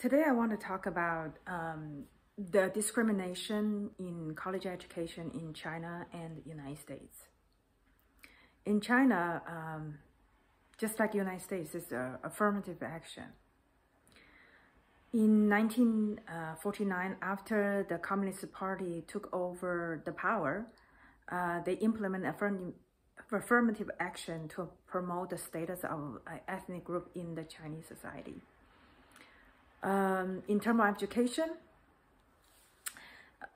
Today I want to talk about the discrimination in college education in China and the United States. In China, just like the United States, it's affirmative action. In 1949, after the Communist Party took over the power, they implemented affirmative action to promote the status of an ethnic group in the Chinese society. In terms of education,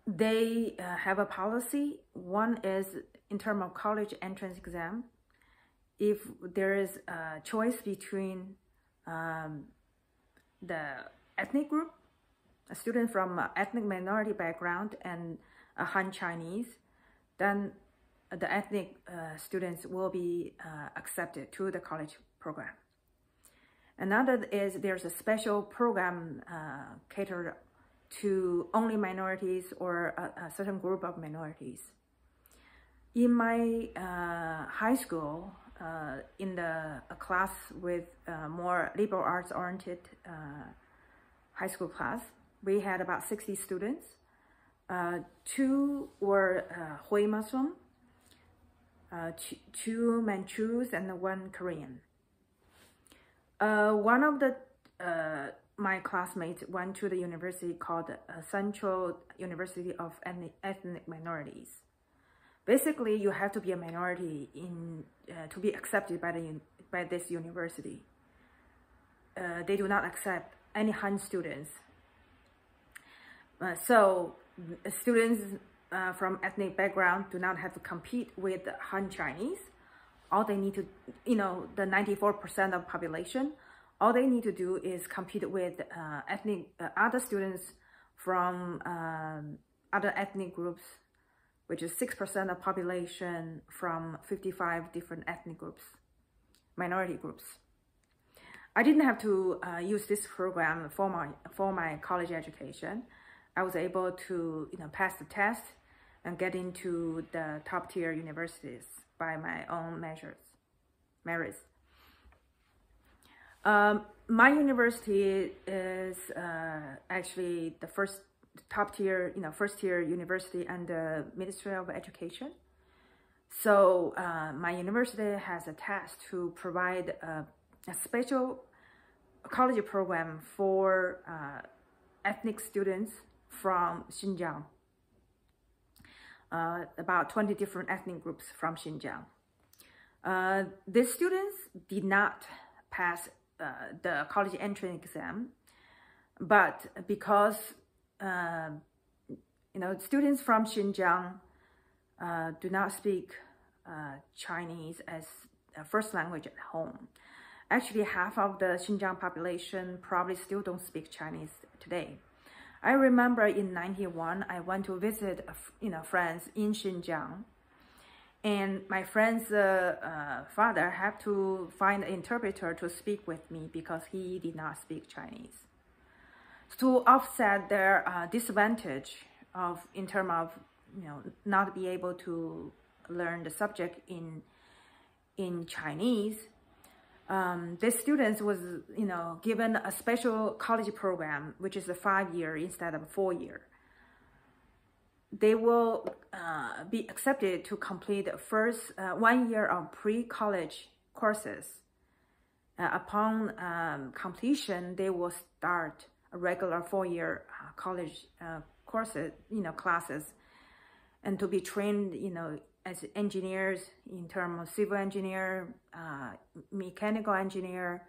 they have a policy. One is in terms of college entrance exam. If there is a choice between the ethnic group, a student from an ethnic minority background, and a Han Chinese, then the ethnic students will be accepted to the college program. Another is there's a special program catered to only minorities or a certain group of minorities. In my high school, in a class with more liberal arts oriented high school class, we had about 60 students. Two were Hui Muslim, two Manchus, and one Korean. One of my classmates went to the university called Central University of Ethnic Minorities. Basically, you have to be a minority to be accepted by this university. They do not accept any Han students. So students from ethnic background do not have to compete with Han Chinese. All they need to, the 94% of population, all they need to do is compete with other students from other ethnic groups, which is 6% of population from 55 different ethnic groups, minority groups. I didn't have to use this program for my college education. I was able to pass the test and get into the top tier universities by my own merits. My university is actually the first tier university under Ministry of Education. So my university has a task to provide a special college program for ethnic students from Xinjiang. About 20 different ethnic groups from Xinjiang. These students did not pass the college entrance exam, but because students from Xinjiang do not speak Chinese as a first language at home. Actually, half of the Xinjiang population probably still don't speak Chinese today. I remember in 91, I went to visit, friends in Xinjiang, and my friend's father had to find an interpreter to speak with me because he did not speak Chinese. To offset their disadvantage in terms of, not be able to learn the subject in Chinese, the students was, given a special college program, which is a 5-year instead of a 4-year. They will be accepted to complete the first 1 year of pre-college courses. Upon completion, they will start a regular 4-year college courses, classes, and to be trained, as engineers in terms of civil engineer, mechanical engineer,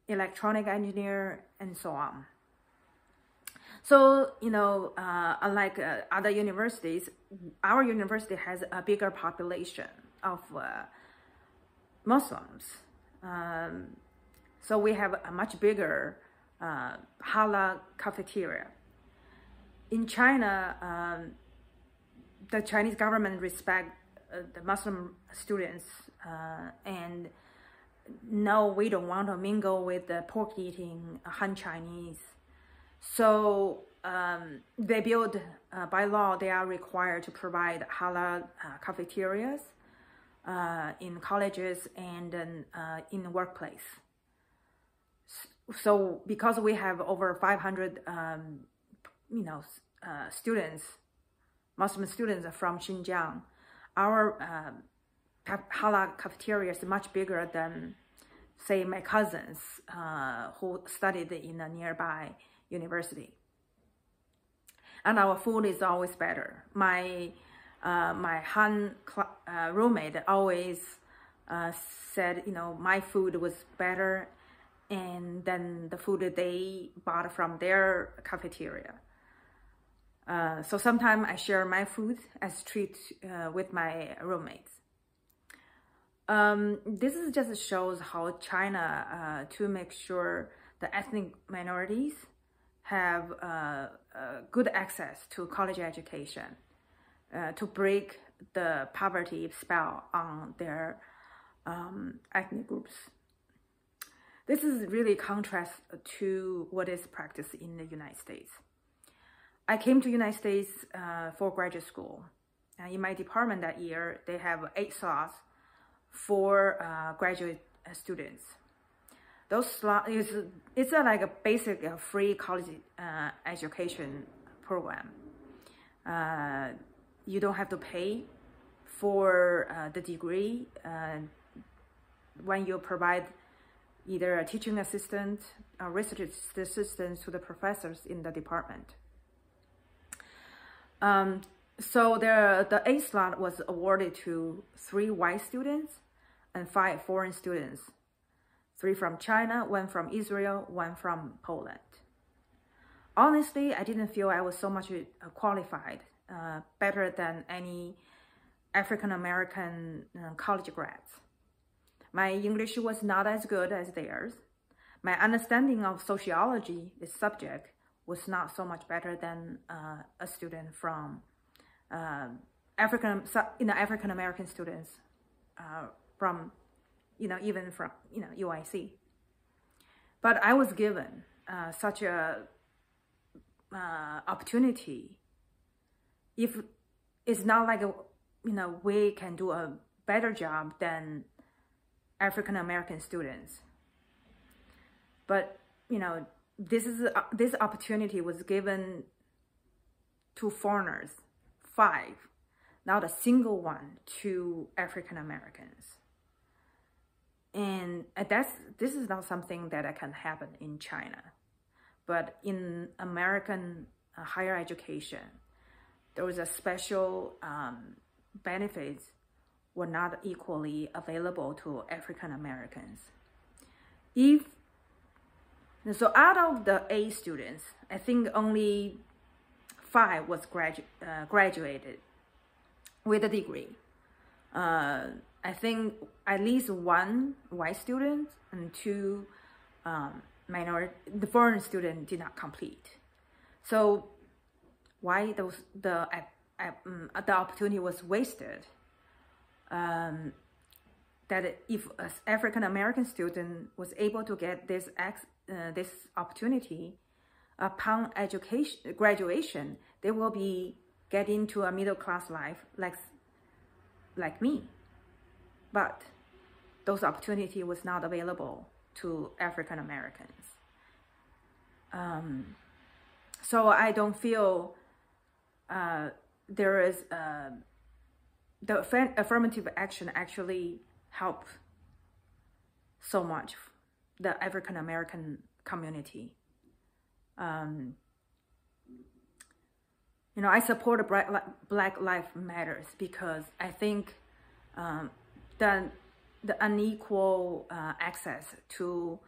electronic engineer, and so on. So, unlike other universities, our university has a bigger population of Muslims. So we have a much bigger Halal Cafeteria. In China, the Chinese government respect the Muslim students and no, we don't want to mingle with the pork-eating Han Chinese. So they build, by law, they are required to provide halal cafeterias in colleges and in the workplace. so because we have over 500, students, Muslim students from Xinjiang, our Halal Cafeteria is much bigger than, say, my cousins who studied in a nearby university. And our food is always better. My Han roommate always said, my food was better and than the food they bought from their cafeteria. So sometimes I share my food as treat with my roommates. This is just shows how China, to make sure the ethnic minorities have good access to college education, to break the poverty spell on their ethnic groups. This is really contrast to what is practiced in the United States. I came to the United States for graduate school. In my department that year, they have 8 slots for graduate students. Those slots it's like a basic free college education program. You don't have to pay for the degree when you provide either a teaching assistant or research assistant to the professors in the department. So the A slot was awarded to 3 white students and 5 foreign students, 3 from China, 1 from Israel, 1 from Poland. Honestly, I didn't feel I was so much qualified, better than any African-American college grads. My English was not as good as theirs. My understanding of sociology, this subject, was not so much better than a student from African-American students from, even from, UIC. But I was given such a opportunity. If it's not like, we can do a better job than African-American students. But, this opportunity was given to foreigners, 5, not a single one to African-Americans. And this is not something that can happen in China. But in American higher education, there was a special benefits were not equally available to African-Americans. So out of the 8 students, I think only 5 was graduated with a degree. I think at least 1 white student and 2 the foreign student did not complete. So why the opportunity was wasted? That if an African-American student was able to get this opportunity upon graduation, they will get into a middle-class life like me. But those opportunity was not available to African-Americans. So I don't feel there is the affirmative action actually help so much the African-American community. I support Black Lives Matters because I think the unequal access to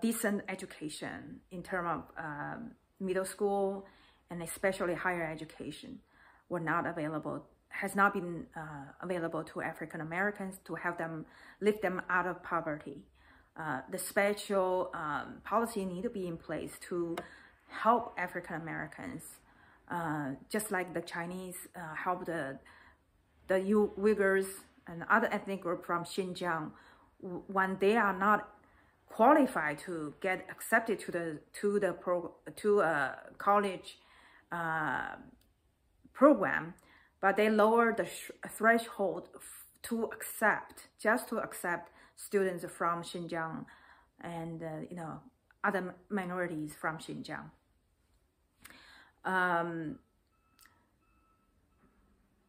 decent education in terms of middle school and especially higher education has not been available to African Americans to help them lift them out of poverty. The special policy need to be in place to help African Americans, just like the Chinese help the Uyghurs and other ethnic group from Xinjiang when they are not qualified to get accepted to a college program, but they lower the threshold to accept students from Xinjiang and other minorities from Xinjiang.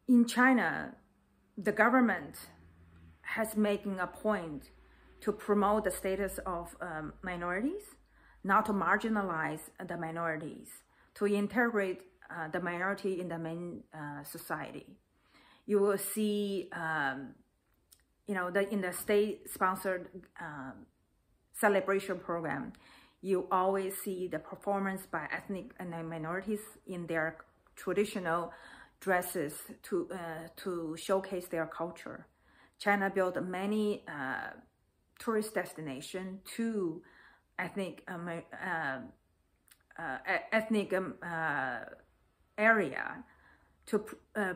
In China, the government has making a point to promote the status of minorities, not to marginalize the minorities, to integrate the minority in the main society. You will see, you know, in the state-sponsored celebration program, you always see the performance by ethnic and minorities in their traditional dresses to showcase their culture. China built many tourist destinations to ethnic area to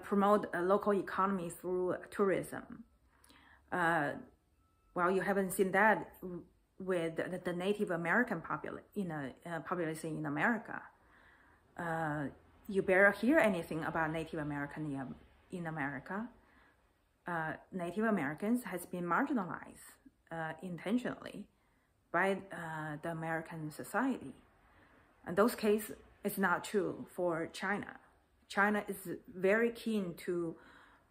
promote a local economy through tourism. Well, you haven't seen that with the Native American population in America. You barely hear anything about Native American in America. Native Americans has been marginalized intentionally by the American society. And those cases is not true for China. China is very keen to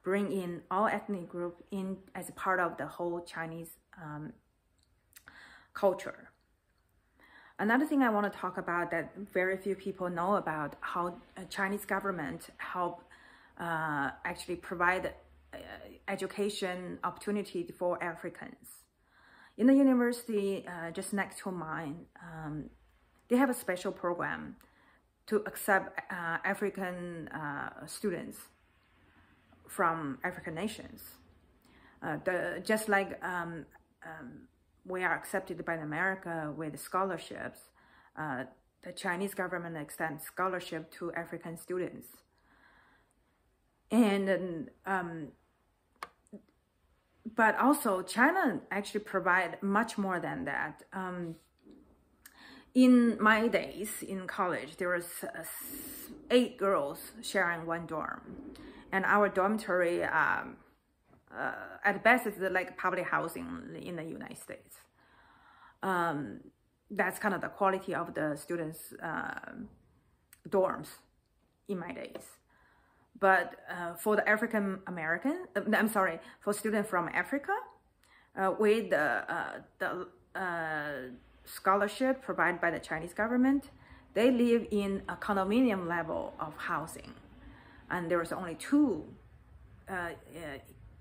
bring in all ethnic groups in as part of the whole Chinese culture. Another thing I want to talk about that very few people know about, how Chinese government help actually provide education opportunity for Africans. In the university just next to mine, they have a special program to accept African students from African nations. Just like we are accepted by America with scholarships, the Chinese government extends scholarship to African students. And but also China actually provide much more than that. In my days in college, there was 8 girls sharing one dorm, and our dormitory at best is like public housing in the United States. That's kind of the quality of the students' dorms in my days. But for the African American, for students from Africa, with the scholarship provided by the Chinese government, they live in a condominium level of housing, and there was only 2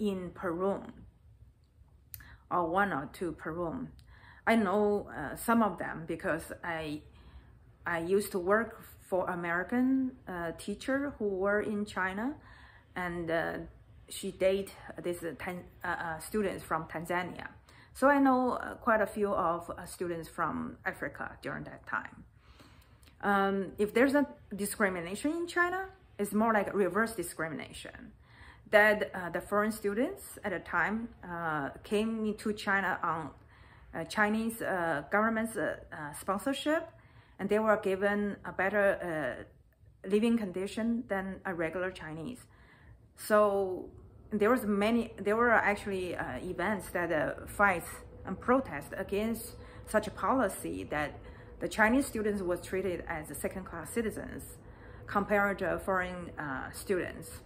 in per room, or 1 or 2 per room. I know some of them because I used to work for American teacher who were in China, and she dated these students from Tanzania. So I know quite a few of students from Africa during that time. If there's a discrimination in China, it's more like reverse discrimination. That the foreign students at the time came to China on Chinese government's sponsorship, and they were given a better living condition than a regular Chinese. So there were actually events that fights and protests against such a policy, that the Chinese students was treated as second-class citizens compared to foreign students.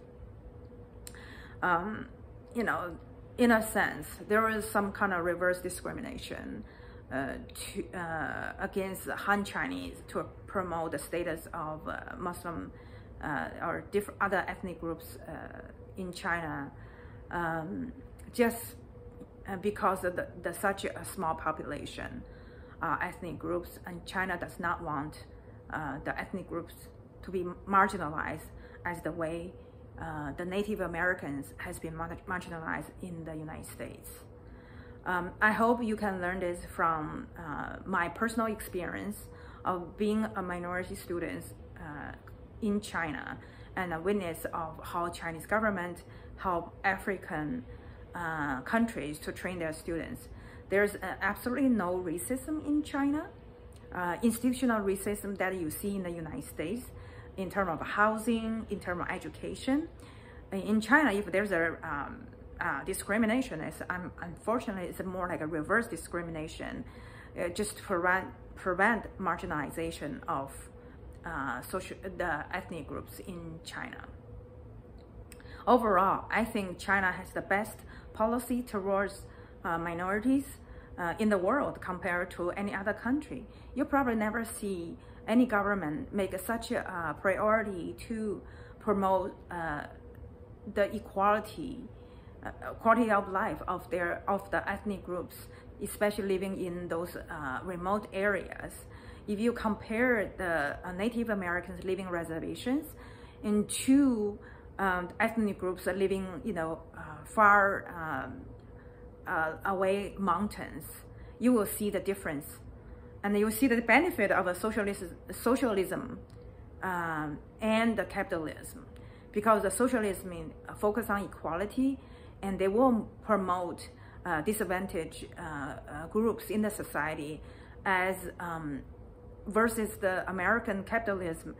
You know, in a sense, there was some kind of reverse discrimination against Han Chinese to promote the status of Muslim or different other ethnic groups in China, just because of such a small population, ethnic groups, and China does not want the ethnic groups to be marginalized as the way the Native Americans has been marginalized in the United States. I hope you can learn this from my personal experience of being a minority student in China, and a witness of how Chinese government help African countries to train their students. There's absolutely no racism in China, institutional racism that you see in the United States in terms of housing, in terms of education. In China, if there's a unfortunately, it's more like a reverse discrimination, just to prevent marginalization of the ethnic groups in China. Overall, I think China has the best policy towards minorities in the world compared to any other country. You probably never see any government make such a priority to promote the quality of life of the ethnic groups, especially living in those remote areas. If you compare the Native Americans living reservations into ethnic groups living, far away mountains, you will see the difference, and you will see the benefit of a socialism and the capitalism, because the socialism focus on equality, and they will promote disadvantaged groups in the society as versus the American capitalism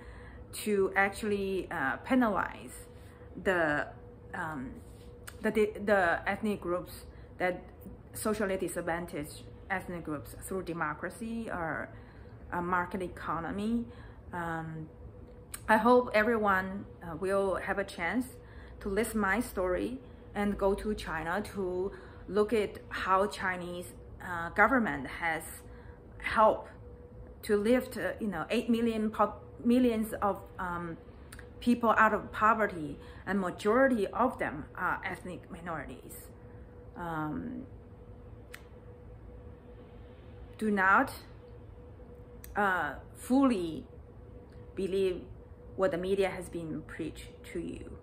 to actually penalize the ethnic groups, that socially disadvantaged ethnic groups, through democracy or a market economy. I hope everyone will have a chance to listen my story and go to China to look at how Chinese government has helped to lift 8 millions of people out of poverty, and majority of them are ethnic minorities. Do not fully believe what the media has been preached to you.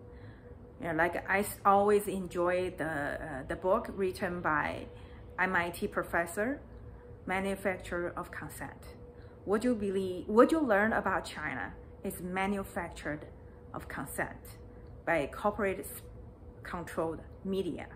Like I always enjoy the book written by MIT professor, Manufacture of Consent. What you learn about China is manufactured of consent by corporate controlled media.